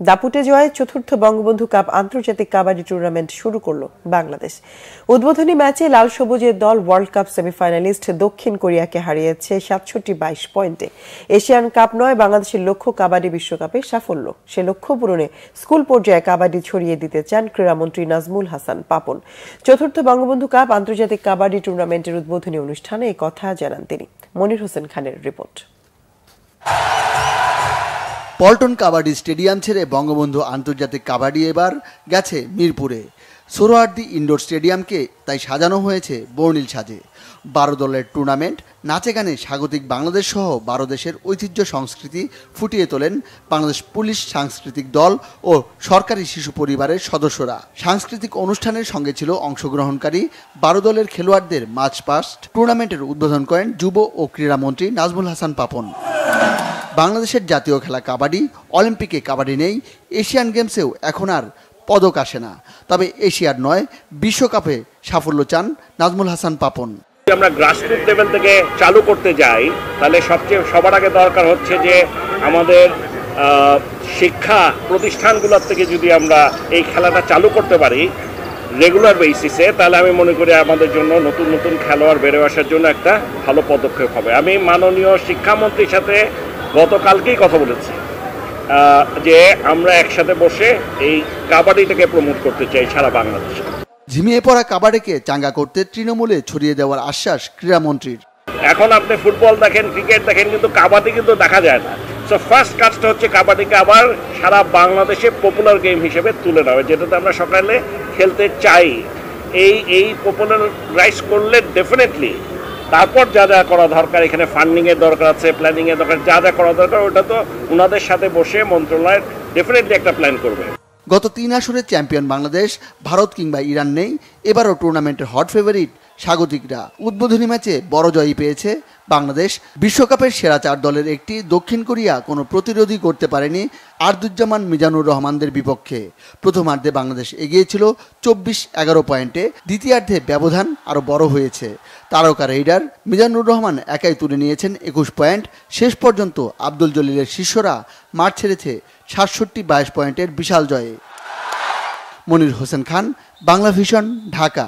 দাপুটে জয়ে চতুর্থ বঙ্গবন্ধু কাপ আন্তর্জাতিক কাবাডি টুর্নামেন্ট শুরু করল বাংলাদেশ। উদ্বোধনী ম্যাচে লাল সবুজের দল ওয়ার্ল্ড কাপ সেমিফাইনালিস্ট দক্ষিণ কোরিয়াকে হারিয়েছে ৬৭-২২ পয়েন্টে। এশিয়ান কাপ নয়, বাংলাদেশের লক্ষ্য কাবাডি বিশ্বকাপে সাফল্য। সে লক্ষ্য পূরণে স্কুল পর্যায়ে কাবাডি ছড়িয়ে দিতে চান ক্রীড়ামন্ত্রী নাজমুল হাসান পাপন। চতুর্থ বঙ্গবন্ধু কাপ আন্তর্জাতিক কাবাডি টুর্নামেন্টের উদ্বোধনী অনুষ্ঠানে এই কথা জানান তিনি। মনির হোসেন খানের রিপোর্ট। পল্টন কাবাডি স্টেডিয়াম ছেড়ে বঙ্গবন্ধু আন্তর্জাতিক কাবাডি এবার গেছে মিরপুরে। সোহরাওয়ার্দী ইনডোর স্টেডিয়ামকে তাই সাজানো হয়েছে বর্ণিল সাজে। 12 দলের টুর্নামেন্ট, নাচে গানে স্বাগতিক বাংলাদেশ সহ 12 দেশের ঐতিহ্য সংস্কৃতি ফুটিয়ে তোলেন বাংলাদেশ পুলিশ সাংস্কৃতিক দল ও সরকারি শিশু পরিবারের সদস্যরা। সাংস্কৃতিক অনুষ্ঠানের সঙ্গে ছিল অংশগ্রহণকারী 12 দলের খেলোয়াড়দের মার্চ পাস্ট। টুর্নামেন্টের উদ্বোধন করেন যুব ও ক্রীড়ামন্ত্রী নাজমুল হাসান পাপন। বাংলাদেশের জাতীয় খেলা কাবাডি, অলিম্পিকে কাবাডি নেই, এশিয়ান গেমসেও এখন আর পদক আসে না, তবে এশিয়ার নয় বিশ্বকাপে সাফল্য চান নাজমুল হাসান পাপন। আমরা গ্রাসরুট লেভেল থেকে চালু করতে যাই, তাহলে সবার আগে দরকার হচ্ছে যে আমাদের শিক্ষা প্রতিষ্ঠানগুলোর থেকে যদি আমরা এই খেলাটা চালু করতে পারি রেগুলার বেসিসে, তাহলে আমি মনে করি আমাদের জন্য নতুন নতুন খেলোয়াড় বেড়ে আসার জন্য একটা ভালো পদক্ষেপ হবে। আমি মাননীয় শিক্ষামন্ত্রীর সাথে গতকালকেই কথা বলেছি যে আমরা একসাথে বসে এই কাবাডিটাকে প্রমোট করতে চাই সারা বাংলাদেশে। ঝিমিয়ে পড়া কাবাডিকে চাঙ্গা করতে তৃণমূলে ছড়িয়ে দেওয়ার আশ্বাস ক্রীড়ামন্ত্রীর। এখন আপনি ফুটবল দেখেন, ক্রিকেট দেখেন, কিন্তু কাবাডি কিন্তু দেখা যায় না। সো ফার্স্ট কাজটা হচ্ছে কাবাডিকে আবার সারা বাংলাদেশে পপুলার গেম হিসেবে তুলে নেওয়া, যেটাতে আমরা সকালে খেলতে চাই। এই পপুলারাইজ করলে ডেফিনেটলি তারপর যা যা করা দরকার, এখানে ফান্ডিংয়ের দরকার আছে, প্ল্যানিংয়ের দরকার, যা যা করা দরকার ওটা তো ওনাদের সাথে বসে মন্ত্রণালয় ডেফিনেটলি একটা প্ল্যান করবে। গত 3 আসরে চ্যাম্পিয়ন বাংলাদেশ, ভারত কিংবা ইরান নেই, এবারও টুর্নামেন্টের হট ফেভারিট স্বাগতিকরা। উদ্বোধনী ম্যাচে বড় জয়ই পেয়েছে বাংলাদেশ। বিশ্বকাপের সেরা 4 দলের একটি দক্ষিণ কোরিয়া কোনো প্রতিরোধই করতে পারেনি আরদুজ্জামান মিজানুর রহমানদের বিপক্ষে। প্রথমার্ধে বাংলাদেশ এগিয়েছিল 24-11 পয়েন্টে, দ্বিতীয়ার্ধে ব্যবধান আরও বড় হয়েছে। তারকা রেইডার মিজানুর রহমান একাই তুলে নিয়েছেন 21 পয়েন্ট। শেষ পর্যন্ত আব্দুল জলিলের শিষ্যরা মাঠ ছেড়েছে 67-22 পয়েন্টের বিশাল জয়ে। মনির হোসেন খান, বাংলা ভিশন, ঢাকা।